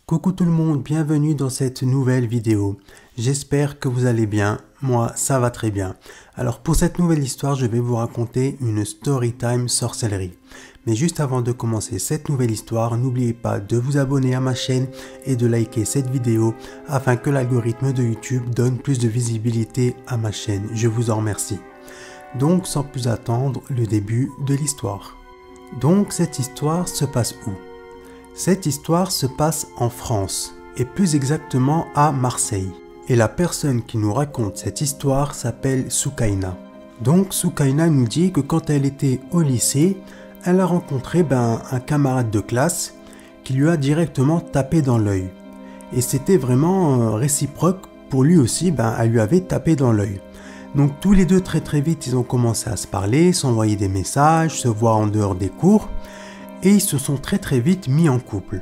Coucou tout le monde, bienvenue dans cette nouvelle vidéo. J'espère que vous allez bien, moi ça va très bien. Alors pour cette nouvelle histoire, je vais vous raconter une story time sorcellerie. Mais juste avant de commencer cette nouvelle histoire, n'oubliez pas de vous abonner à ma chaîne et de liker cette vidéo afin que l'algorithme de YouTube donne plus de visibilité à ma chaîne. Je vous en remercie. Donc sans plus attendre, le début de l'histoire. Donc cette histoire se passe où? Cette histoire se passe en France, et plus exactement à Marseille. Et la personne qui nous raconte cette histoire s'appelle Soukaina. Donc Soukaina nous dit que quand elle était au lycée, elle a rencontré un camarade de classe qui lui a directement tapé dans l'œil. Et c'était vraiment réciproque, pour lui aussi, elle lui avait tapé dans l'œil. Donc tous les deux très vite, ils ont commencé à se parler, s'envoyer des messages, se voir en dehors des cours. Et ils se sont très vite mis en couple.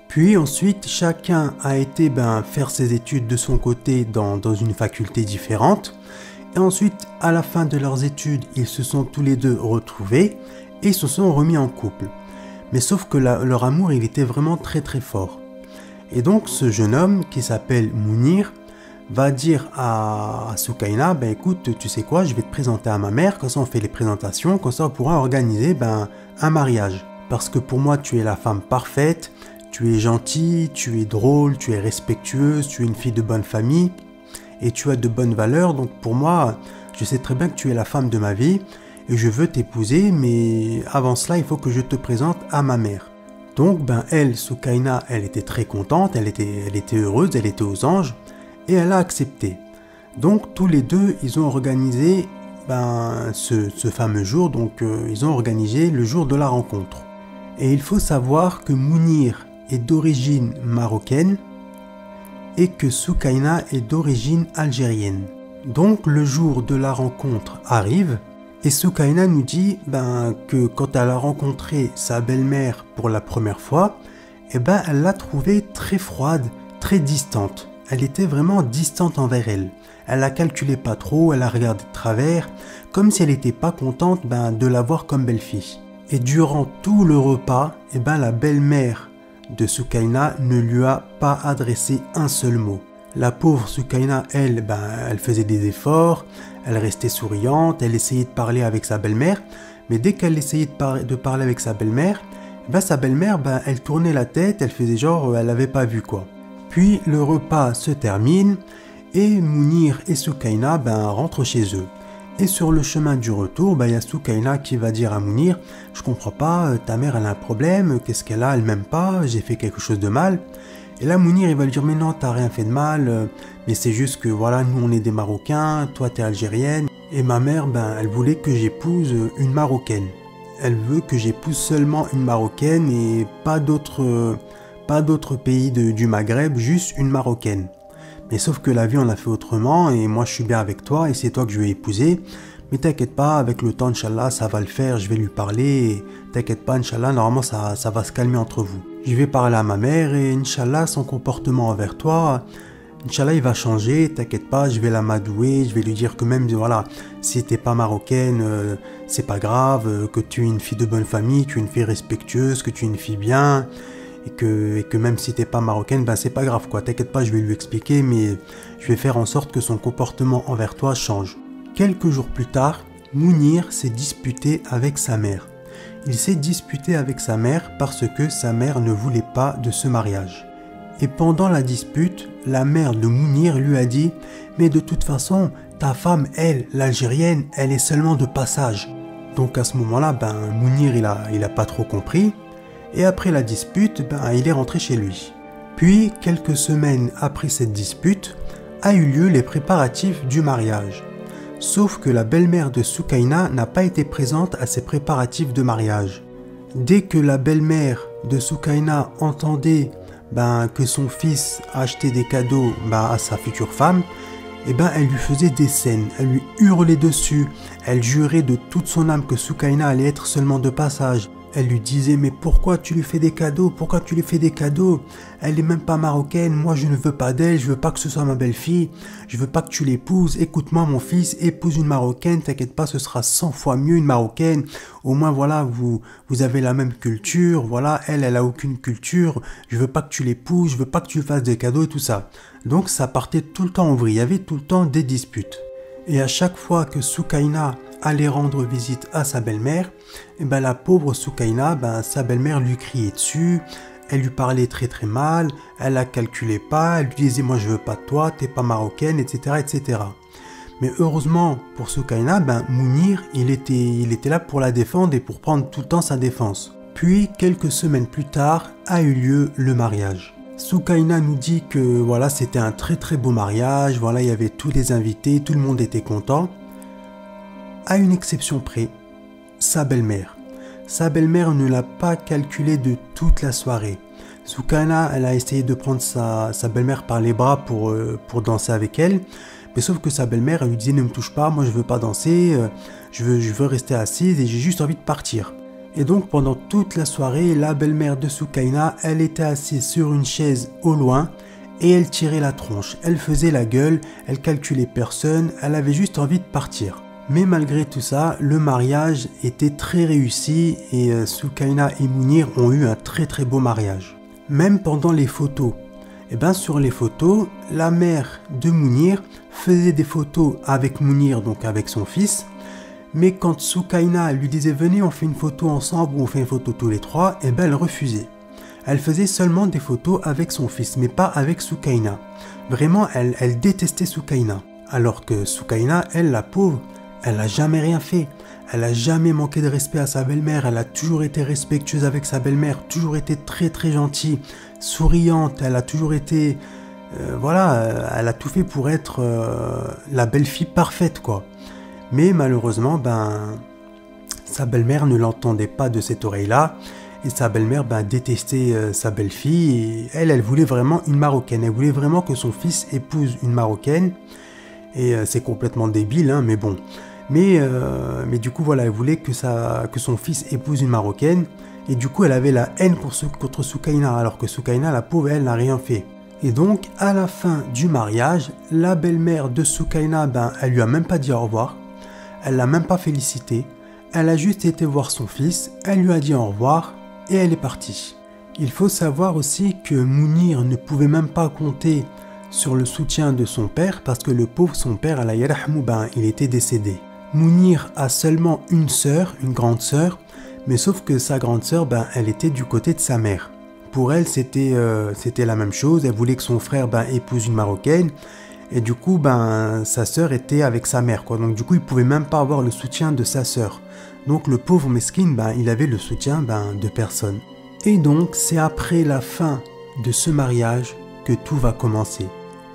Puis ensuite, chacun a été faire ses études de son côté dans une faculté différente. Et ensuite, à la fin de leurs études, ils se sont tous les deux retrouvés et se sont remis en couple. Mais sauf que leur amour, il était vraiment très fort. Et donc, ce jeune homme qui s'appelle Mounir va dire à Soukaina, écoute, tu sais quoi, je vais te présenter à ma mère, comme ça on fait les présentations, comme ça on pourra organiser un mariage. Parce que pour moi, tu es la femme parfaite, tu es gentille, tu es drôle, tu es respectueuse, tu es une fille de bonne famille et tu as de bonnes valeurs. Donc pour moi, je sais très bien que tu es la femme de ma vie et je veux t'épouser, mais avant cela, il faut que je te présente à ma mère. Donc elle, Soukaina, elle était très contente, elle était heureuse, elle était aux anges et elle a accepté. Donc tous les deux, ils ont organisé ce fameux jour, donc ils ont organisé le jour de la rencontre. Et il faut savoir que Mounir est d'origine marocaine et que Soukaina est d'origine algérienne. Donc le jour de la rencontre arrive et Soukaina nous dit que quand elle a rencontré sa belle-mère pour la première fois, elle l'a trouvée très froide, très distante. Elle était vraiment distante envers elle. Elle la calculait pas trop, elle la regardait de travers, comme si elle n'était pas contente de la voir comme belle-fille. Et durant tout le repas, la belle-mère de Soukaina ne lui a pas adressé un seul mot. La pauvre Soukaina, elle faisait des efforts, elle restait souriante, elle essayait de parler avec sa belle-mère, mais dès qu'elle essayait de parler avec sa belle-mère, elle tournait la tête, elle faisait genre, elle n'avait pas vu quoi. Puis le repas se termine et Mounir et Soukaina rentrent chez eux. Et sur le chemin du retour, y a Soukaina qui va dire à Mounir, je comprends pas, ta mère elle a un problème, qu'est-ce qu'elle a, elle m'aime pas, j'ai fait quelque chose de mal. Et là Mounir il va lui dire, mais non, t'as rien fait de mal, mais c'est juste que voilà, nous on est des Marocains, toi t'es algérienne, et ma mère, elle voulait que j'épouse une Marocaine. Elle veut que j'épouse seulement une Marocaine et pas d'autres pays du Maghreb, juste une Marocaine. Mais sauf que la vie on a fait autrement et moi je suis bien avec toi et c'est toi que je vais épouser. Mais t'inquiète pas, avec le temps, Inch'Allah, ça va le faire, je vais lui parler. T'inquiète pas, Inch'Allah, normalement ça va se calmer entre vous. Je vais parler à ma mère et Inch'Allah, son comportement envers toi, Inch'Allah, il va changer. T'inquiète pas, je vais la m'adouer, je vais lui dire que même, voilà, si t'es pas marocaine, c'est pas grave, que tu es une fille de bonne famille, tu es une fille respectueuse, que tu es une fille bien. Et que même si t'es pas marocaine, c'est pas grave quoi, t'inquiète pas, je vais lui expliquer, mais je vais faire en sorte que son comportement envers toi change. Quelques jours plus tard, Mounir s'est disputé avec sa mère. Il s'est disputé avec sa mère parce que sa mère ne voulait pas de ce mariage. Et pendant la dispute, la mère de Mounir lui a dit « Mais de toute façon, ta femme, elle, l'algérienne, elle est seulement de passage. » Donc à ce moment-là, Mounir il a pas trop compris. Et après la dispute, il est rentré chez lui. Puis, quelques semaines après cette dispute, a eu lieu les préparatifs du mariage. Sauf que la belle-mère de Soukaina n'a pas été présente à ces préparatifs de mariage. Dès que la belle-mère de Soukaina entendait que son fils achetait des cadeaux à sa future femme, elle lui faisait des scènes, elle lui hurlait dessus, elle jurait de toute son âme que Soukaina allait être seulement de passage. Elle lui disait mais pourquoi tu lui fais des cadeaux? Pourquoi tu lui fais des cadeaux? Elle est même pas marocaine, moi je ne veux pas d'elle, je veux pas que ce soit ma belle-fille, je veux pas que tu l'épouses, écoute-moi mon fils, épouse une marocaine, t'inquiète pas, ce sera 100 fois mieux une marocaine, au moins voilà, vous avez la même culture, voilà, elle a aucune culture, je veux pas que tu l'épouses, je veux pas que tu lui fasses des cadeaux et tout ça. Donc ça partait tout le temps en vrille, il y avait tout le temps des disputes. Et à chaque fois que Soukaina allait rendre visite à sa belle-mère, et ben la pauvre Soukaina, sa belle-mère lui criait dessus, elle lui parlait très très mal, elle la calculait pas, elle lui disait moi je veux pas de toi, t'es pas marocaine, etc. etc. Mais heureusement pour Soukaina, Mounir il était là pour la défendre et pour prendre tout le temps sa défense. Puis quelques semaines plus tard a eu lieu le mariage. Soukaina nous dit que voilà c'était un très très beau mariage, voilà il y avait tous les invités, tout le monde était content. À une exception près, sa belle-mère. Sa belle-mère ne l'a pas calculé de toute la soirée. Soukaina, elle a essayé de prendre sa belle-mère par les bras pour danser avec elle, mais sauf que sa belle-mère, elle lui disait ne me touche pas, moi je veux pas danser, je veux rester assise et j'ai juste envie de partir. Et donc pendant toute la soirée, la belle-mère de Soukaina, elle était assise sur une chaise au loin et elle tirait la tronche, elle faisait la gueule, elle calculait personne, elle avait juste envie de partir. Mais malgré tout ça, le mariage était très réussi et Soukaina et Mounir ont eu un très très beau mariage. Même pendant les photos, sur les photos, la mère de Mounir faisait des photos avec Mounir, donc avec son fils. Mais quand Soukaina lui disait venez on fait une photo ensemble ou on fait une photo tous les trois, elle refusait. Elle faisait seulement des photos avec son fils, mais pas avec Soukaina. Vraiment, elle détestait Soukaina. Alors que Soukaina, elle, la pauvre, elle n'a jamais rien fait. Elle n'a jamais manqué de respect à sa belle-mère. Elle a toujours été respectueuse avec sa belle-mère, toujours été très très gentille, souriante. Elle a toujours été... elle a tout fait pour être la belle-fille parfaite, quoi. Mais malheureusement, sa belle-mère ne l'entendait pas de cette oreille-là. Et sa belle-mère détestait sa belle-fille. Et elle voulait vraiment une Marocaine. Elle voulait vraiment que son fils épouse une Marocaine. Et c'est complètement débile, hein, mais bon. Mais du coup, voilà, elle voulait que son fils épouse une Marocaine. Et du coup, elle avait la haine contre Soukaina. Alors que Soukaina, la pauvre, elle n'a rien fait. Et donc, à la fin du mariage, la belle-mère de Soukaina, elle lui a même pas dit au revoir. Elle l'a même pas félicité. Elle a juste été voir son fils. Elle lui a dit au revoir. Et elle est partie. Il faut savoir aussi que Mounir ne pouvait même pas compter sur le soutien de son père parce que le pauvre son père, Allah yarhamou, il était décédé. Mounir a seulement une sœur, une grande sœur, mais sauf que sa grande sœur, elle était du côté de sa mère. Pour elle, c'était la même chose, elle voulait que son frère épouse une Marocaine, et du coup, sa sœur était avec sa mère, quoi. Donc du coup, il pouvait même pas avoir le soutien de sa sœur. Donc le pauvre mesquine, il avait le soutien de personne. Et donc, c'est après la fin de ce mariage que tout va commencer.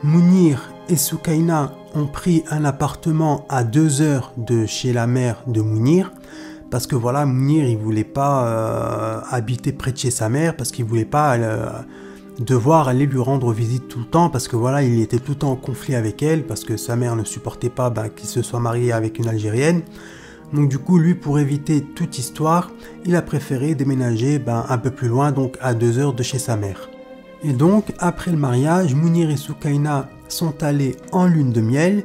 Mounir et Soukaina ont pris un appartement à 2 heures de chez la mère de Mounir parce que voilà, Mounir il voulait pas habiter près de chez sa mère parce qu'il voulait pas devoir aller lui rendre visite tout le temps parce que voilà, il était tout le temps en conflit avec elle parce que sa mère ne supportait pas qu'il se soit marié avec une Algérienne. Donc du coup, lui, pour éviter toute histoire, il a préféré déménager un peu plus loin, donc à 2 heures de chez sa mère. Et donc, après le mariage, Mounir et Soukaina sont allés en lune de miel.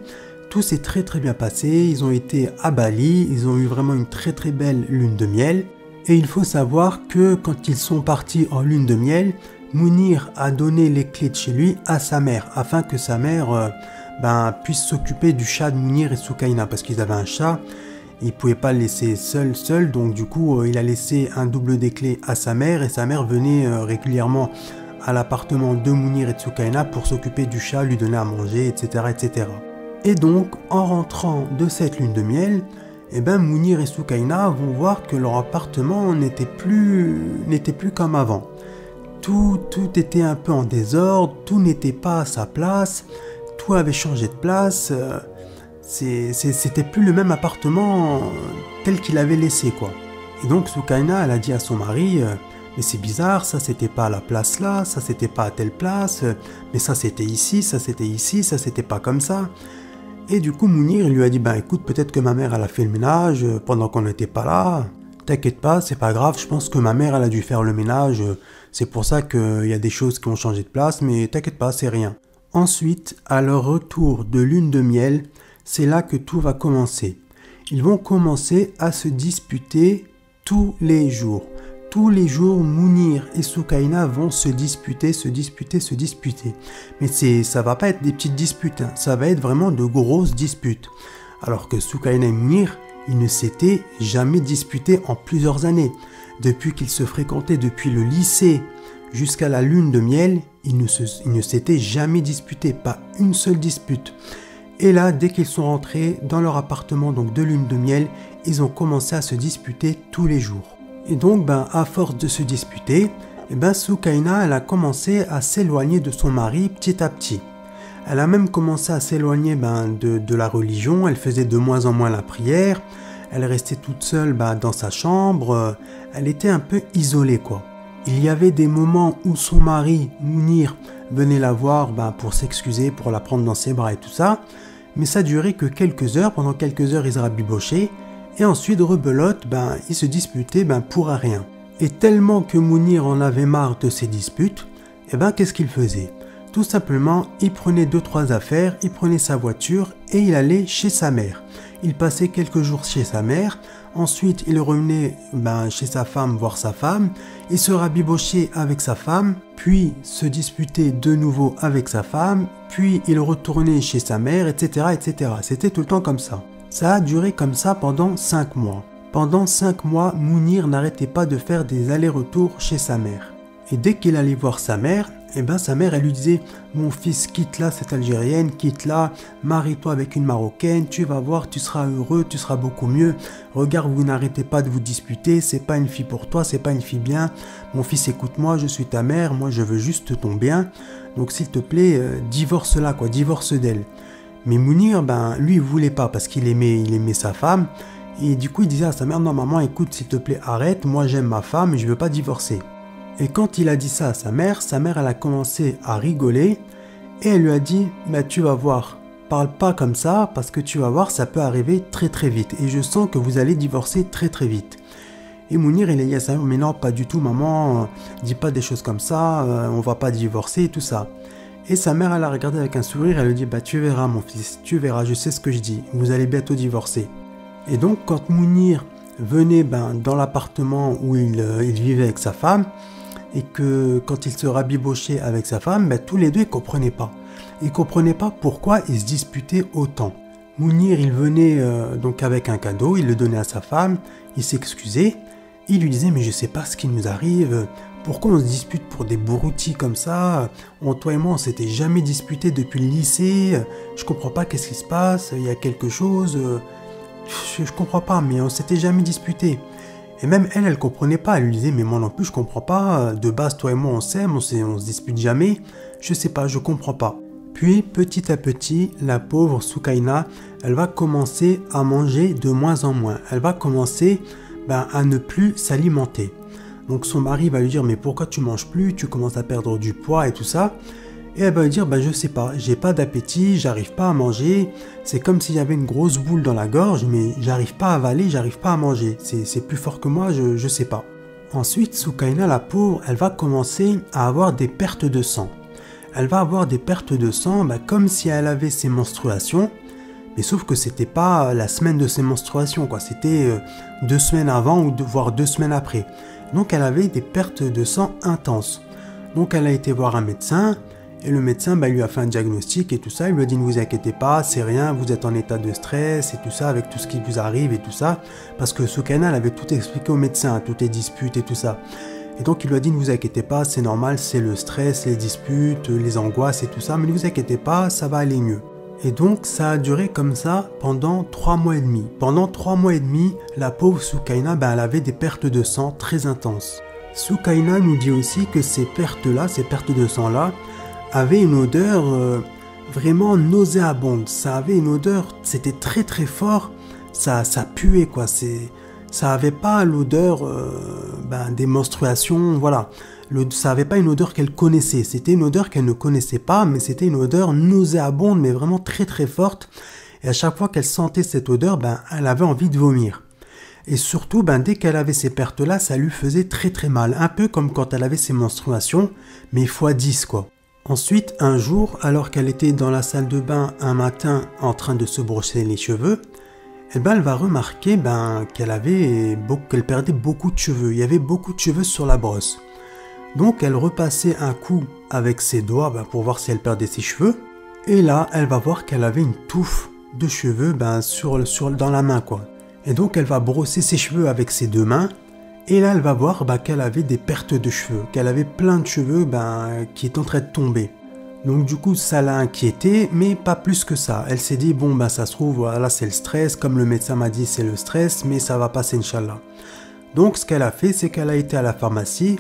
Tout s'est très très bien passé. Ils ont été à Bali. Ils ont eu vraiment une très très belle lune de miel. Et il faut savoir que quand ils sont partis en lune de miel, Mounir a donné les clés de chez lui à sa mère, afin que sa mère puisse s'occuper du chat de Mounir et Soukaina, parce qu'ils avaient un chat. Il ne pouvait pas le laisser seul, donc du coup, il a laissé un double des clés à sa mère, et sa mère venait régulièrement à l'appartement de Mounir et de Soukaina pour s'occuper du chat, lui donner à manger, etc., etc. Et donc, en rentrant de cette lune de miel, Mounir et Soukaina vont voir que leur appartement n'était plus comme avant. Tout était un peu en désordre, tout n'était pas à sa place, tout avait changé de place. C'était plus le même appartement tel qu'il avait laissé, quoi. Et donc Soukaina, elle a dit à son mari mais c'est bizarre, ça c'était pas à la place là, ça c'était pas à telle place, mais ça c'était ici, ça c'était pas comme ça. Et du coup Mounir il lui a dit écoute, peut-être que ma mère elle a fait le ménage pendant qu'on n'était pas là. t'inquiète pas, c'est pas grave, je pense que ma mère elle a dû faire le ménage, c'est pour ça qu'il y a des choses qui ont changé de place, mais t'inquiète pas, c'est rien. Ensuite, à leur retour de lune de miel, c'est là que tout va commencer. Ils vont commencer à se disputer tous les jours. Tous les jours, Mounir et Soukaina vont se disputer. Mais ça va pas être des petites disputes, hein. Ça va être vraiment de grosses disputes. Alors que Soukaina et Mounir, ils ne s'étaient jamais disputés en plusieurs années. Depuis qu'ils se fréquentaient depuis le lycée jusqu'à la lune de miel, ils ne s'étaient jamais disputés, pas une seule dispute. Et là, dès qu'ils sont rentrés dans leur appartement donc de lune de miel, ils ont commencé à se disputer tous les jours. Et donc, à force de se disputer, Soukaina, elle a commencé à s'éloigner de son mari petit à petit. Elle a même commencé à s'éloigner de la religion, elle faisait de moins en moins la prière, elle restait toute seule dans sa chambre, elle était un peu isolée quoi. Il y avait des moments où son mari, Mounir, venait la voir pour s'excuser, pour la prendre dans ses bras et tout ça, mais ça durait que quelques heures, pendant quelques heures ils se rabibochaient, et ensuite rebelote, ils se disputaient pour rien. Et tellement que Mounir en avait marre de ces disputes, qu'est-ce qu'il faisait? Tout simplement, il prenait 2-3 affaires, il prenait sa voiture et il allait chez sa mère. Il passait quelques jours chez sa mère, ensuite il revenait chez sa femme voir sa femme, il se rabibochait avec sa femme, puis se disputait de nouveau avec sa femme, puis il retournait chez sa mère, etc. etc. C'était tout le temps comme ça. Ça a duré comme ça pendant 5 mois. Pendant 5 mois, Mounir n'arrêtait pas de faire des allers-retours chez sa mère. Et dès qu'il allait voir sa mère, sa mère, elle lui disait « Mon fils, quitte-la cette Algérienne, quitte-la, marie-toi avec une Marocaine, tu vas voir, tu seras heureux, tu seras beaucoup mieux. Regarde, vous n'arrêtez pas de vous disputer, c'est pas une fille pour toi, c'est pas une fille bien. Mon fils, écoute-moi, je suis ta mère, moi je veux juste ton bien. Donc s'il te plaît, divorce-la, quoi, divorce d'elle. » Mais Mounir, lui, il voulait pas parce qu'il aimait sa femme. Et du coup, il disait à sa mère « Non, maman, écoute, s'il te plaît, arrête, moi j'aime ma femme et je veux pas divorcer. » Et quand il a dit ça à sa mère, elle a commencé à rigoler et elle lui a dit « Tu vas voir, parle pas comme ça parce que tu vas voir, ça peut arriver très très vite et je sens que vous allez divorcer très très vite. » Et Mounir, il a dit à sa mère « Mais non, pas du tout maman, dis pas des choses comme ça, on va pas divorcer et tout ça. » Et sa mère, elle a regardé avec un sourire, elle lui dit « Tu verras mon fils, tu verras, je sais ce que je dis, vous allez bientôt divorcer. » Et donc quand Mounir venait dans l'appartement où il vivait avec sa femme, et que quand il se rabibochait avec sa femme, tous les deux ils comprenaient pas. Ils comprenaient pas pourquoi ils se disputaient autant. Mounir, il venait donc avec un cadeau, il le donnait à sa femme, il s'excusait, il lui disait « Mais je sais pas ce qui nous arrive, pourquoi on se dispute pour des bourroutis comme ça? Toi et moi on s'était jamais disputé depuis le lycée, je comprends pas qu'est-ce qui se passe, il y a quelque chose, je comprends pas, mais on s'était jamais disputé. » Et même elle comprenait pas, elle lui disait « Mais moi non plus je comprends pas, de base toi et moi on s'aime, on se dispute jamais, je sais pas, je comprends pas. » Puis petit à petit, la pauvre Soukaina, elle va commencer à manger de moins en moins, elle va commencer à ne plus s'alimenter. Donc son mari va lui dire « Mais pourquoi tu manges plus, tu commences à perdre du poids et tout ça ?» Et elle va lui dire « Je sais pas, j'ai pas d'appétit, j'arrive pas à manger, c'est comme s'il y avait une grosse boule dans la gorge, mais j'arrive pas à avaler, j'arrive pas à manger, c'est plus fort que moi, je sais pas. » Ensuite, Soukaina, la pauvre, elle va commencer à avoir des pertes de sang. Elle va avoir des pertes de sang comme si elle avait ses menstruations, mais sauf que c'était pas la semaine de ses menstruations, quoi. C'était 2 semaines avant ou voire 2 semaines après. Donc elle avait des pertes de sang intenses. Donc elle a été voir un médecin, et le médecin lui a fait un diagnostic et tout ça, il lui a dit « Ne vous inquiétez pas, c'est rien, vous êtes en état de stress et tout ça, avec tout ce qui vous arrive et tout ça. » Parce que Soukaina, elle avait tout expliqué au médecin, toutes les disputes et tout ça. Et donc il lui a dit « Ne vous inquiétez pas, c'est normal, c'est le stress, les disputes, les angoisses et tout ça, mais ne vous inquiétez pas, ça va aller mieux. » Et donc ça a duré comme ça pendant 3 mois et demi. Pendant 3 mois et demi, la pauvre Soukaina, elle avait des pertes de sang très intenses. Soukaina nous dit aussi que ces pertes de sang-là, avait une odeur vraiment nauséabonde. Ça avait une odeur, c'était très très fort, ça puait quoi. Ça avait pas l'odeur des menstruations, voilà. Ça avait pas une odeur qu'elle connaissait. C'était une odeur qu'elle ne connaissait pas, mais c'était une odeur nauséabonde, mais vraiment très très forte. Et à chaque fois qu'elle sentait cette odeur, elle avait envie de vomir. Et surtout, dès qu'elle avait ces pertes-là, ça lui faisait très très mal. Un peu comme quand elle avait ses menstruations, mais fois 10 quoi. Ensuite, un jour, alors qu'elle était dans la salle de bain un matin en train de se brosser les cheveux, elle va remarquer qu'elle perdait beaucoup de cheveux. Il y avait beaucoup de cheveux sur la brosse. Donc elle repassait un coup avec ses doigts pour voir si elle perdait ses cheveux. Et là, elle va voir qu'elle avait une touffe de cheveux dans la main quoi. Et donc elle va brosser ses cheveux avec ses deux mains. Et là, elle va voir qu'elle avait des pertes de cheveux, qu'elle avait plein de cheveux qui étaient en train de tomber. Donc du coup, ça l'a inquiétée, mais pas plus que ça. Elle s'est dit, bon, ça se trouve, voilà, c'est le stress. Comme le médecin m'a dit, c'est le stress, mais ça va passer, Inch'Allah. Donc ce qu'elle a fait, c'est qu'elle a été à la pharmacie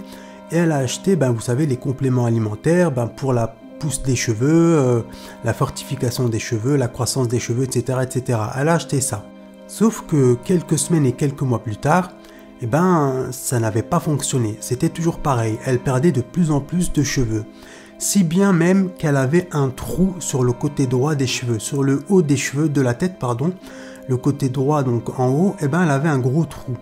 et elle a acheté, vous savez, les compléments alimentaires pour la pousse des cheveux, la fortification des cheveux, la croissance des cheveux, etc., etc. Elle a acheté ça. Sauf que quelques semaines et quelques mois plus tard, ça n'avait pas fonctionné. C'était toujours pareil. Elle perdait de plus en plus de cheveux. Si bien même qu'elle avait un trou sur le côté droit des cheveux, sur le haut des cheveux, de la tête, pardon. Le côté droit, donc en haut, elle avait un gros trou.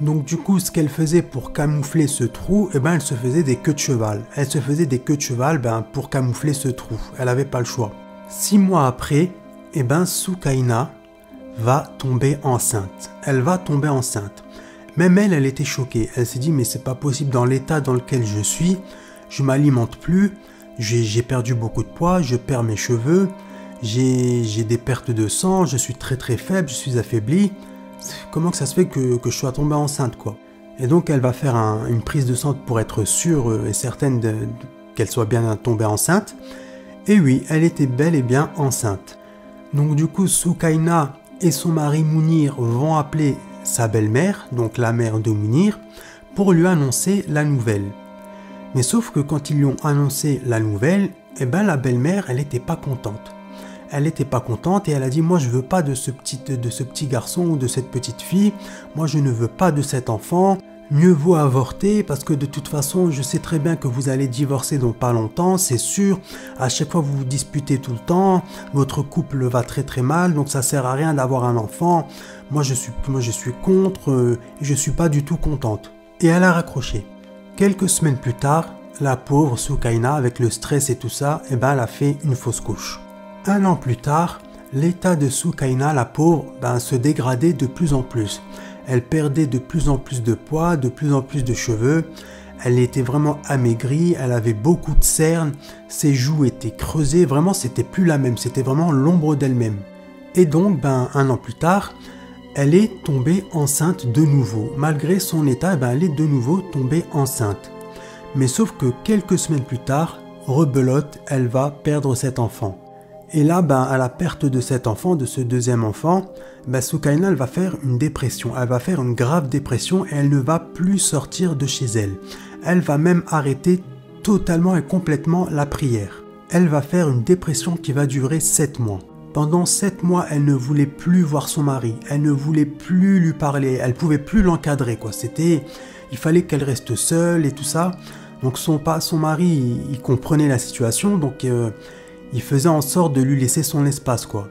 Donc du coup, ce qu'elle faisait pour camoufler ce trou, elle se faisait des queues de cheval. Elle se faisait des queues de cheval pour camoufler ce trou. Elle n'avait pas le choix. 6 mois après, Soukaina va tomber enceinte. Elle va tomber enceinte. Même elle était choquée. Elle s'est dit, mais c'est pas possible dans l'état dans lequel je suis. Je m'alimente plus. J'ai perdu beaucoup de poids. Je perds mes cheveux. J'ai des pertes de sang. Je suis très très faible. Je suis affaibli. Comment que ça se fait que je sois tombée enceinte quoi? Et donc elle va faire une prise de sang pour être sûre et certaine qu'elle soit bien tombée enceinte. Et oui, elle était bel et bien enceinte. Donc du coup, Soukaina et son mari Mounir vont appeler sa belle-mère, donc la mère de Mounir, pour lui annoncer la nouvelle. Mais sauf que quand ils lui ont annoncé la nouvelle, la belle-mère, elle n'était pas contente. Elle n'était pas contente et elle a dit, moi je veux pas de ce petit garçon ou de cette petite fille, moi je ne veux pas de cet enfant, mieux vaut avorter parce que de toute façon je sais très bien que vous allez divorcer dans pas longtemps, c'est sûr, à chaque fois vous vous disputez tout le temps, votre couple va très très mal, donc ça sert à rien d'avoir un enfant, moi je suis contre, je suis pas du tout contente. Et elle a raccroché. Quelques semaines plus tard, la pauvre Soukaina, avec le stress et tout ça, elle a fait une fausse couche. 1 an plus tard, l'état de Soukaina, la pauvre, se dégradait de plus en plus. Elle perdait de plus en plus de poids, de plus en plus de cheveux. Elle était vraiment amaigrie, elle avait beaucoup de cernes, ses joues étaient creusées, vraiment c'était plus la même, c'était vraiment l'ombre d'elle-même. Et donc, 1 an plus tard, elle est tombée enceinte de nouveau. Malgré son état, elle est de nouveau tombée enceinte. Mais sauf que quelques semaines plus tard, rebelote, elle va perdre cet enfant. Et là, à la perte de cet enfant, de ce deuxième enfant, Soukaina, elle va faire une dépression. Elle va faire une grave dépression et elle ne va plus sortir de chez elle. Elle va même arrêter totalement et complètement la prière. Elle va faire une dépression qui va durer 7 mois. Pendant 7 mois, elle ne voulait plus voir son mari. Elle ne voulait plus lui parler. Elle ne pouvait plus l'encadrer, quoi. Il fallait qu'elle reste seule et tout ça. Donc son mari, il comprenait la situation, donc il faisait en sorte de lui laisser son espace, quoi.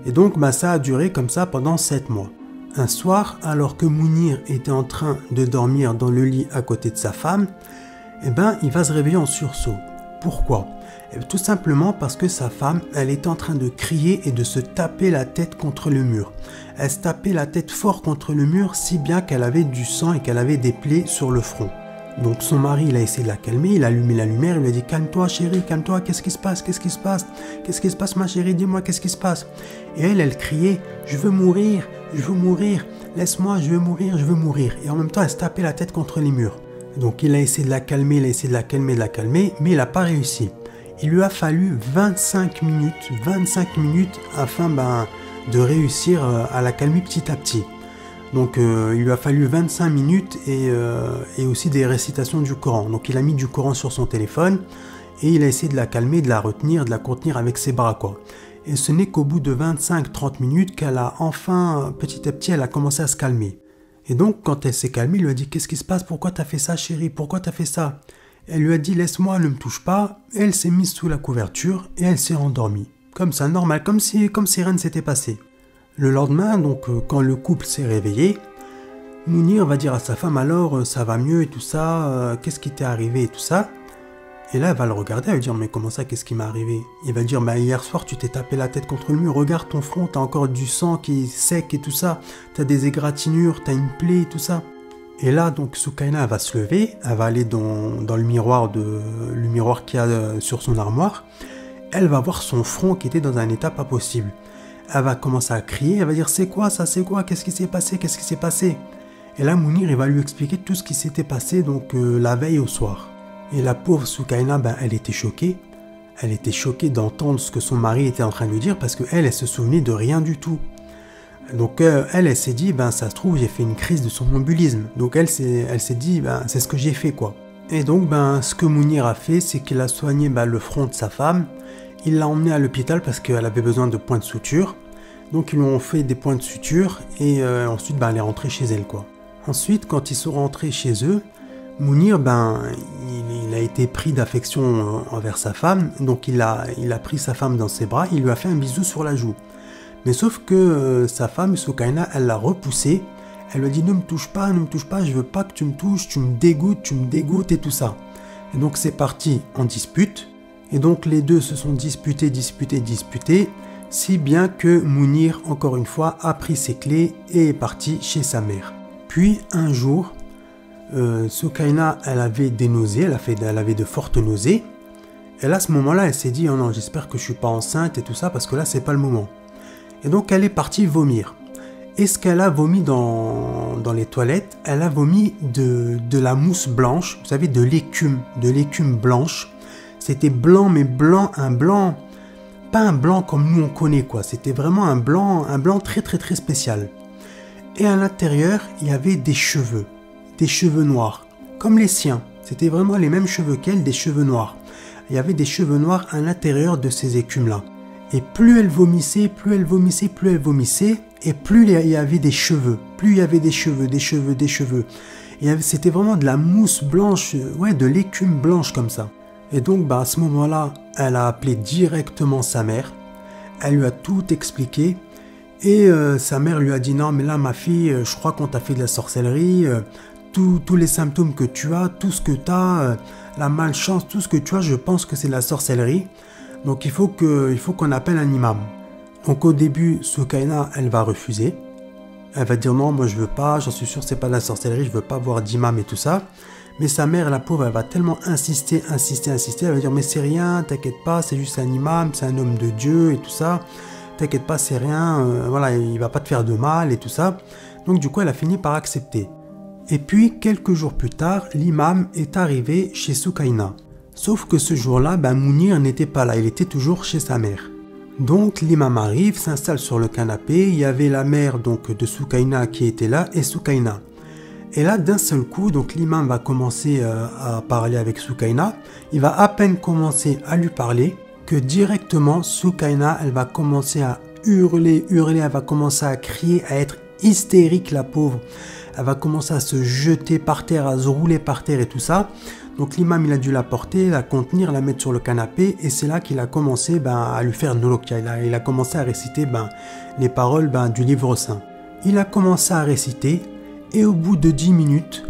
Et donc, ça a duré comme ça pendant 7 mois. Un soir, alors que Mounir était en train de dormir dans le lit à côté de sa femme, il va se réveiller en sursaut. Pourquoi? Tout simplement parce que sa femme, elle était en train de crier et de se taper la tête contre le mur. Elle se tapait la tête fort contre le mur, si bien qu'elle avait du sang et qu'elle avait des plaies sur le front. Donc son mari, il a essayé de la calmer, il a allumé la lumière, il lui a dit « Calme-toi chérie, calme-toi, qu'est-ce qui se passe? Qu'est-ce qui se passe? Qu'est-ce qui se passe ma chérie? Dis-moi, qu'est-ce qui se passe ?» Et elle criait « Je veux mourir, laisse-moi, je veux mourir. » Et en même temps, elle se tapait la tête contre les murs. Donc il a essayé de la calmer, mais il n'a pas réussi. Il lui a fallu 25 minutes afin de réussir à la calmer petit à petit. Donc il lui a fallu 25 minutes et aussi des récitations du Coran. Donc il a mis du Coran sur son téléphone et il a essayé de la calmer, de la retenir, de la contenir avec ses bras, quoi. Et ce n'est qu'au bout de 25-30 minutes qu'elle a enfin, petit à petit, elle a commencé à se calmer. Et donc quand elle s'est calmée, il lui a dit « Qu'est-ce qui se passe? Pourquoi t'as fait ça chérie? Pourquoi t'as fait ça ?» Elle lui a dit « Laisse-moi, ne me touche pas ». Elle s'est mise sous la couverture et elle s'est endormie. Comme ça, normal, comme si rien ne s'était passé. Le lendemain, donc quand le couple s'est réveillé, Mounir va dire à sa femme alors ça va mieux et tout ça, qu'est-ce qui t'est arrivé et tout ça. Et là elle va le regarder, elle va lui dire mais comment ça, qu'est-ce qui m'est arrivé? Il va dire bah hier soir tu t'es tapé la tête contre le mur, regarde ton front, t'as encore du sang qui est sec et tout ça, t'as des égratignures, t'as une plaie et tout ça. Et là donc Sukaina va se lever, elle va aller dans le miroir qu'il y a sur son armoire, elle va voir son front qui était dans un état pas possible. Elle va commencer à crier, elle va dire c'est quoi ça, c'est quoi, qu'est-ce qui s'est passé, qu'est-ce qui s'est passé? Et là Mounir il va lui expliquer tout ce qui s'était passé donc la veille au soir. Et la pauvre Sukaina, elle était choquée. Elle était choquée d'entendre ce que son mari était en train de lui dire parce qu'elle se souvenait de rien du tout. Donc elle s'est dit, ça se trouve, j'ai fait une crise de somnambulisme. Donc elle s'est dit, c'est ce que j'ai fait quoi. Et donc ce que Mounir a fait, c'est qu'il a soigné le front de sa femme. Il l'a emmenée à l'hôpital parce qu'elle avait besoin de points de suture. Donc ils lui ont fait des points de suture et ensuite elle est rentrée chez elle quoi. Ensuite, quand ils sont rentrés chez eux, Mounir, il a été pris d'affection envers sa femme, donc il a pris sa femme dans ses bras, il lui a fait un bisou sur la joue. Mais sauf que sa femme, Sukaina, elle l'a repoussé, elle lui a dit ne me touche pas, je veux pas que tu me touches, tu me dégoûtes et tout ça. Et donc c'est parti en dispute, et donc les deux se sont disputés, si bien que Mounir, encore une fois, a pris ses clés et est parti chez sa mère. Puis un jour, Sukaina, elle avait des nausées, elle avait de fortes nausées. Et là, à ce moment-là, elle s'est dit, oh non, j'espère que je suis pas enceinte et tout ça, parce que là, c'est pas le moment. Et donc, elle est partie vomir. Et ce qu'elle a vomi dans les toilettes, elle a vomi de la mousse blanche, vous savez, de l'écume blanche. C'était blanc, mais blanc, pas un blanc comme nous on connaît, quoi. C'était vraiment un blanc très très très spécial. Et à l'intérieur, il y avait des cheveux noirs, comme les siens. C'était vraiment les mêmes cheveux qu'elle, des cheveux noirs. Il y avait des cheveux noirs à l'intérieur de ces écumes-là. Et plus elle vomissait, et plus il y avait des cheveux. Plus il y avait des cheveux. C'était vraiment de la mousse blanche, de l'écume blanche comme ça. Et donc, à ce moment-là, elle a appelé directement sa mère. Elle lui a tout expliqué. Et sa mère lui a dit, non, mais là, ma fille, je crois qu'on t'a fait de la sorcellerie. Tous les symptômes que tu as, tout ce que tu as, la malchance, tout ce que tu as, je pense que c'est de la sorcellerie. Donc il faut qu'on appelle un imam. Donc au début, Sukaina, elle va refuser. Elle va dire non, moi je veux pas, j'en suis sûr c'est pas de la sorcellerie, je veux pas voir d'imam et tout ça. Mais sa mère, la pauvre, elle va tellement insister. Elle va dire mais c'est rien, t'inquiète pas, c'est juste un imam, c'est un homme de Dieu et tout ça. T'inquiète pas, c'est rien, voilà, il va pas te faire de mal et tout ça. Donc du coup, elle a fini par accepter. Et puis, quelques jours plus tard, l'imam est arrivé chez Sukaina. Sauf que ce jour-là, Mounir n'était pas là, il était toujours chez sa mère. Donc l'imam arrive, s'installe sur le canapé, il y avait la mère donc, de Sukaina qui était là et Sukaina. Et là, d'un seul coup, donc l'imam va commencer à parler avec Sukaina. Il va à peine commencer à lui parler que directement, Sukaina, elle va commencer à hurler, elle va commencer à crier, à être hystérique la pauvre. Elle va commencer à se jeter par terre, à se rouler par terre et tout ça. Donc l'imam, il a dû la porter, la contenir, la mettre sur le canapé. Et c'est là qu'il a commencé à lui faire nolokia. Il a commencé à réciter les paroles du livre saint. Il a commencé à réciter. Et au bout de 10 minutes,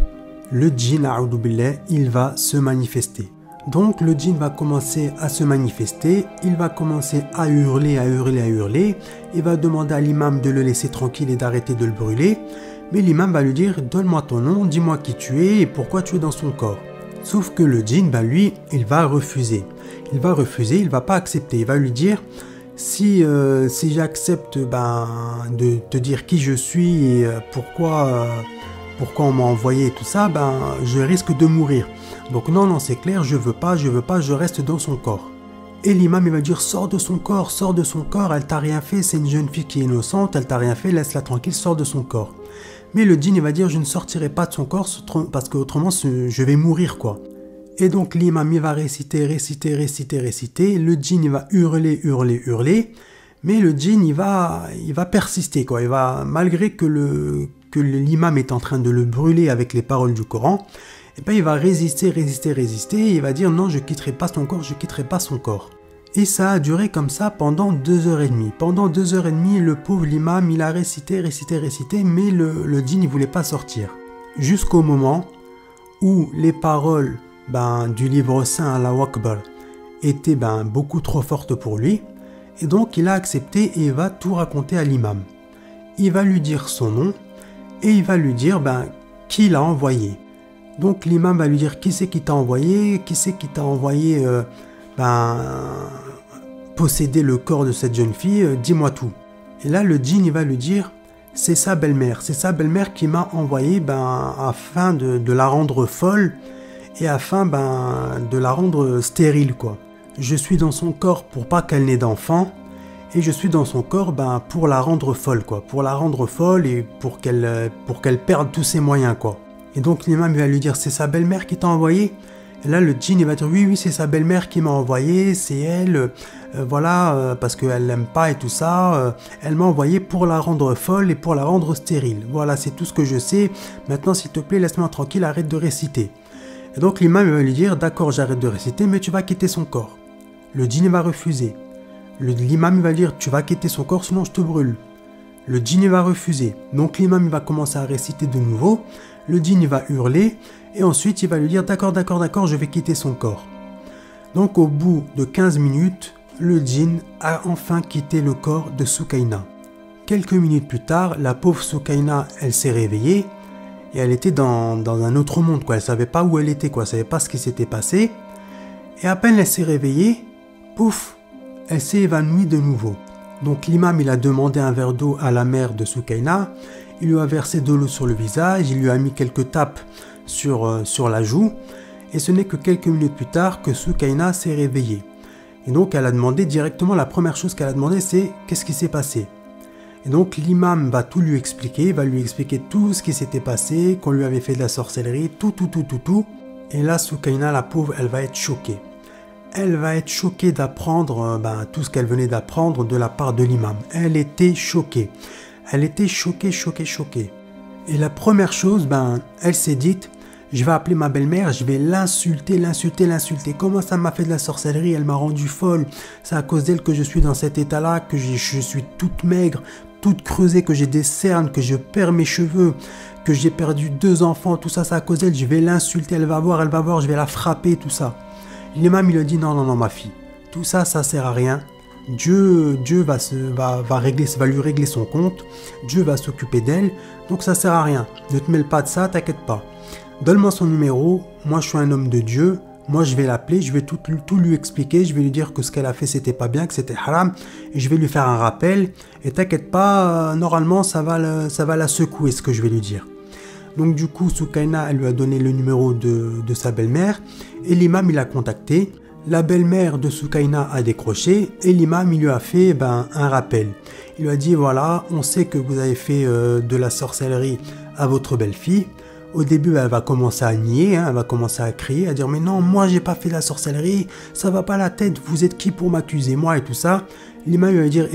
le djinn, a'oudou billah, il va se manifester. Donc le djinn va commencer à se manifester, il va commencer à hurler. Il va demander à l'imam de le laisser tranquille et d'arrêter de le brûler. Mais l'imam va lui dire « Donne-moi ton nom, dis-moi qui tu es et pourquoi tu es dans son corps. » Sauf que le djinn, lui, il va refuser. Il va pas accepter. Il va lui dire « Si j'accepte de te dire qui je suis et pourquoi on m'a envoyé et tout ça, je risque de mourir. Donc non, c'est clair, je veux pas, je reste dans son corps. » Et l'imam, il va dire « Sors de son corps, elle t'a rien fait, c'est une jeune fille qui est innocente, elle t'a rien fait, laisse-la tranquille, sors de son corps. » Mais le djinn, il va dire « Je ne sortirai pas de son corps parce qu'autrement, je vais mourir, quoi. » Et donc l'imam, il va réciter. Le djinn, il va hurler. Mais le djinn, il va persister, quoi. Il va, malgré que l'imam est en train de le brûler avec les paroles du Coran, il va résister. Il va dire « Non, je quitterai pas son corps. » Et ça a duré comme ça pendant 2h30. Pendant 2h30, le pauvre l'imam, il a récité, mais le djinn, il voulait pas sortir. Jusqu'au moment où les paroles du livre saint Allahu Akbar étaient beaucoup trop fortes pour lui. Et donc il a accepté et il va tout raconter à l'imam. Il va lui dire son nom et il va lui dire qui l'a envoyé. Donc l'imam va lui dire qui c'est qui t'a envoyé, posséder le corps de cette jeune fille, dis-moi tout. Et là le djinn il va lui dire c'est sa belle-mère qui m'a envoyé afin de la rendre folle et afin de la rendre stérile quoi. Je suis dans son corps pour pas qu'elle n'ait d'enfant et je suis dans son corps pour la rendre folle quoi, pour la rendre folle et pour qu'elle perde tous ses moyens quoi. Et donc l'imam va lui dire c'est sa belle-mère qui t'a envoyé. Et là le djinn il va dire oui c'est sa belle-mère qui m'a envoyé, c'est elle, parce qu'elle l'aime pas et tout ça, elle m'a envoyé pour la rendre folle et pour la rendre stérile. Voilà c'est tout ce que je sais, maintenant s'il te plaît laisse-moi tranquille, arrête de réciter. Et donc l'imam va lui dire d'accord j'arrête de réciter mais tu vas quitter son corps. Le djinn va refuser. L'imam va dire tu vas quitter son corps sinon je te brûle. Le djinn va refuser. Donc l'imam va commencer à réciter de nouveau. Le djinn va hurler et ensuite il va lui dire d'accord je vais quitter son corps. Donc au bout de 15 minutes, le djinn a enfin quitté le corps de Soukaina. Quelques minutes plus tard, la pauvre Soukaina, elle s'est réveillée et elle était dans un autre monde quoi. Elle savait pas où elle était quoi, elle savait pas ce qui s'était passé. Et à peine elle s'est réveillée, pouf, elle s'est évanouie de nouveau. Donc l'imam il a demandé un verre d'eau à la mère de Soukaina, il lui a versé de l'eau sur le visage, il lui a mis quelques tapes sur la joue, et ce n'est que quelques minutes plus tard que Soukaina s'est réveillée. Et donc elle a demandé directement, la première chose qu'elle a demandé c'est qu'est-ce qui s'est passé. Et donc l'imam va tout lui expliquer, il va lui expliquer tout ce qui s'était passé, qu'on lui avait fait de la sorcellerie, tout. Et là Soukaina la pauvre, elle va être choquée. Elle va être choquée d'apprendre tout ce qu'elle venait d'apprendre de la part de l'imam. Elle était choquée. Elle était choquée. Et la première chose, elle s'est dite, je vais appeler ma belle-mère, je vais l'insulter. Comment ça m'a fait de la sorcellerie, elle m'a rendu folle. C'est à cause d'elle que je suis dans cet état-là, que je suis toute maigre, toute creusée, que j'ai des cernes, que je perds mes cheveux, que j'ai perdu 2 enfants, tout ça c'est à cause d'elle, je vais l'insulter, elle va voir, je vais la frapper, tout ça. L'imam il a dit non ma fille, tout ça sert à rien. Dieu va lui régler son compte, Dieu va s'occuper d'elle, donc ça sert à rien. Ne te mêle pas de ça, t'inquiète pas. Donne-moi son numéro, moi je suis un homme de Dieu, moi je vais l'appeler, je vais tout lui expliquer, je vais lui dire que ce qu'elle a fait c'était pas bien, que c'était haram, et je vais lui faire un rappel, et t'inquiète pas, normalement ça va la secouer ce que je vais lui dire. Donc du coup, Soukaina, elle lui a donné le numéro de sa belle-mère et l'imam, il a contacté. La belle-mère de Soukaina a décroché et l'imam, il lui a fait un rappel. Il lui a dit, voilà, on sait que vous avez fait de la sorcellerie à votre belle-fille. Au début, elle va commencer à nier, elle va commencer à crier, à dire, mais non, moi, j'ai pas fait de la sorcellerie, ça va pas la tête, vous êtes qui pour m'accuser, moi et tout ça. L'imam, il va dire,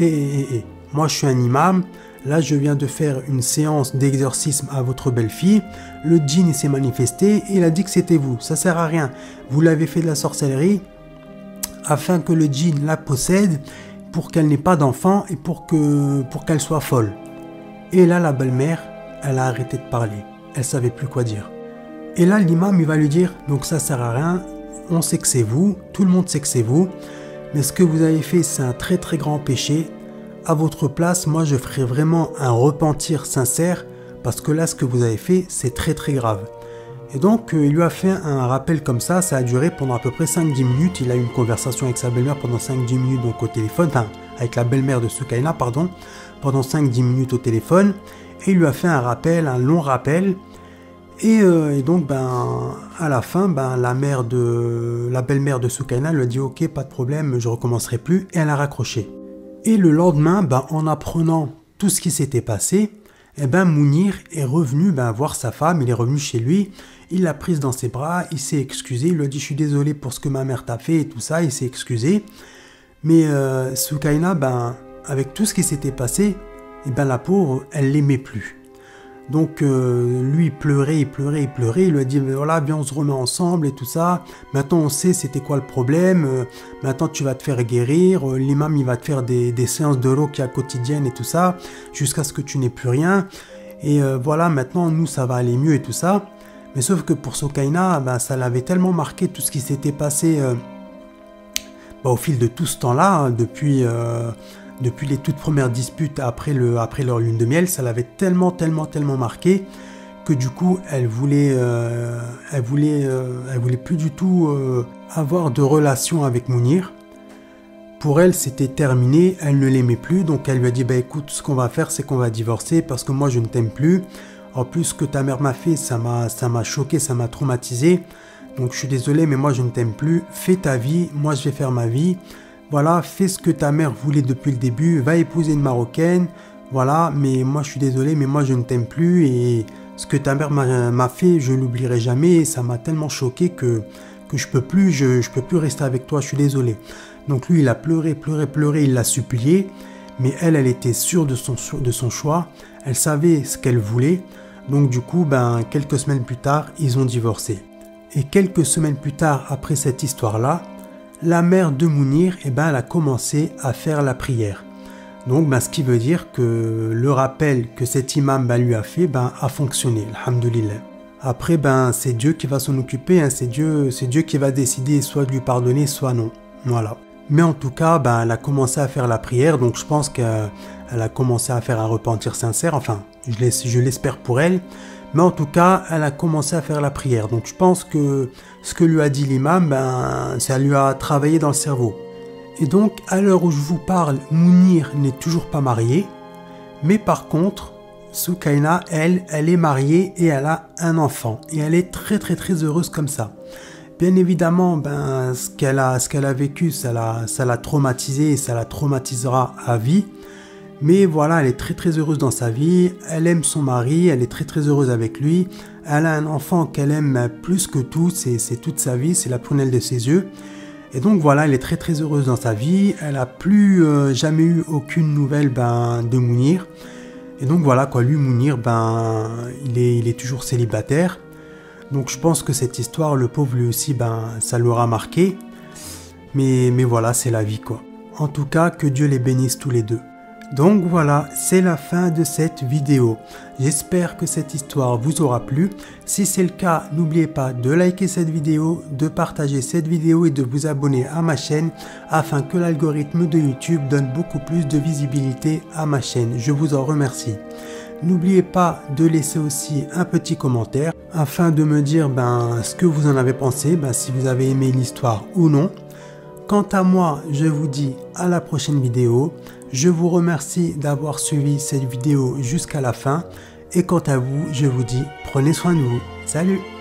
moi, je suis un imam. Là, je viens de faire une séance d'exorcisme à votre belle-fille. Le djinn s'est manifesté et il a dit que c'était vous. Ça sert à rien. Vous l'avez fait de la sorcellerie afin que le djinn la possède pour qu'elle n'ait pas d'enfant et pour qu'elle soit folle. Et là, la belle-mère, elle a arrêté de parler. Elle savait plus quoi dire. Et là, l'imam, il va lui dire, donc ça sert à rien. On sait que c'est vous. Tout le monde sait que c'est vous. Mais ce que vous avez fait, c'est un très très grand péché. À votre place, moi je ferai vraiment un repentir sincère parce que là ce que vous avez fait c'est très très grave. Et donc il lui a fait un rappel comme ça a duré pendant à peu près 5-10 minutes, il a eu une conversation avec sa belle-mère pendant 5-10 minutes donc au téléphone, avec la belle-mère de Soukaina pardon, pendant 5-10 minutes au téléphone et il lui a fait un rappel, un long rappel et donc à la fin la belle-mère de Soukaina lui a dit ok pas de problème je recommencerai plus et elle a raccroché. Et le lendemain, en apprenant tout ce qui s'était passé, Mounir est revenu voir sa femme, il est revenu chez lui, il l'a prise dans ses bras, il s'est excusé, il lui a dit « je suis désolé pour ce que ma mère t'a fait » et tout ça, il s'est excusé. Mais Soukaina, avec tout ce qui s'était passé, la pauvre, elle l'aimait plus. Donc lui il pleurait, il lui a dit voilà, viens on se remet ensemble et tout ça. Maintenant on sait c'était quoi le problème, maintenant tu vas te faire guérir, l'imam il va te faire des séances de ruqya quotidiennes et tout ça, jusqu'à ce que tu n'aies plus rien. Et voilà, maintenant nous ça va aller mieux et tout ça. Mais sauf que pour Soukaina, ben, ça l'avait tellement marqué tout ce qui s'était passé au fil de tout ce temps-là, hein, depuis les toutes premières disputes après leur lune de miel, ça l'avait tellement marqué que du coup elle voulait plus du tout avoir de relation avec Mounir. Pour elle c'était terminé, elle ne l'aimait plus, donc elle lui a dit bah écoute, ce qu'on va faire c'est qu'on va divorcer parce que moi je ne t'aime plus. En plus ce que ta mère m'a fait, ça m'a choqué, ça m'a traumatisé. Donc je suis désolé mais moi je ne t'aime plus, fais ta vie, moi je vais faire ma vie. Voilà, fais ce que ta mère voulait depuis le début, va épouser une Marocaine, voilà, mais moi je suis désolé, mais moi je ne t'aime plus et ce que ta mère m'a fait, je l'oublierai jamais et ça m'a tellement choqué que je peux plus rester avec toi, je suis désolé. Donc lui il a pleuré, il l'a supplié, mais elle était sûre de son choix, elle savait ce qu'elle voulait, donc du coup, ben, quelques semaines plus tard, ils ont divorcé. Et quelques semaines plus tard, après cette histoire-là, la mère de Mounir, elle a commencé à faire la prière. Donc, ce qui veut dire que le rappel que cet imam lui a fait, a fonctionné, alhamdoulilah. Après, c'est Dieu qui va s'en occuper, hein, c'est Dieu qui va décider soit de lui pardonner, soit non. Voilà. Mais en tout cas, elle a commencé à faire la prière, donc je pense qu'elle a commencé à faire un repentir sincère, enfin, je l'espère pour elle. Mais en tout cas, elle a commencé à faire la prière. Donc je pense que ce que lui a dit l'imam, ça lui a travaillé dans le cerveau. Et donc, à l'heure où je vous parle, Mounir n'est toujours pas marié. Mais par contre, Soukaina, elle est mariée et elle a un enfant. Et elle est très heureuse comme ça. Bien évidemment, ce qu'elle a vécu, ça l'a traumatisée et ça la traumatisera à vie. Mais voilà, elle est très heureuse dans sa vie, elle aime son mari, elle est très heureuse avec lui, elle a un enfant qu'elle aime plus que tout, c'est toute sa vie, c'est la prunelle de ses yeux. Et donc voilà, elle est très heureuse dans sa vie, elle a plus jamais eu aucune nouvelle de Mounir. Et donc voilà quoi, lui Mounir, il est toujours célibataire. Donc je pense que cette histoire, le pauvre lui aussi, ça l'aura marqué. Mais voilà, c'est la vie quoi. En tout cas, que Dieu les bénisse tous les deux. Donc voilà, c'est la fin de cette vidéo. J'espère que cette histoire vous aura plu. Si c'est le cas, n'oubliez pas de liker cette vidéo, de partager cette vidéo et de vous abonner à ma chaîne afin que l'algorithme de YouTube donne beaucoup plus de visibilité à ma chaîne. Je vous en remercie. N'oubliez pas de laisser aussi un petit commentaire afin de me dire ce que vous en avez pensé, si vous avez aimé l'histoire ou non. Quant à moi, je vous dis à la prochaine vidéo. Je vous remercie d'avoir suivi cette vidéo jusqu'à la fin. Et quant à vous, je vous dis prenez soin de vous. Salut!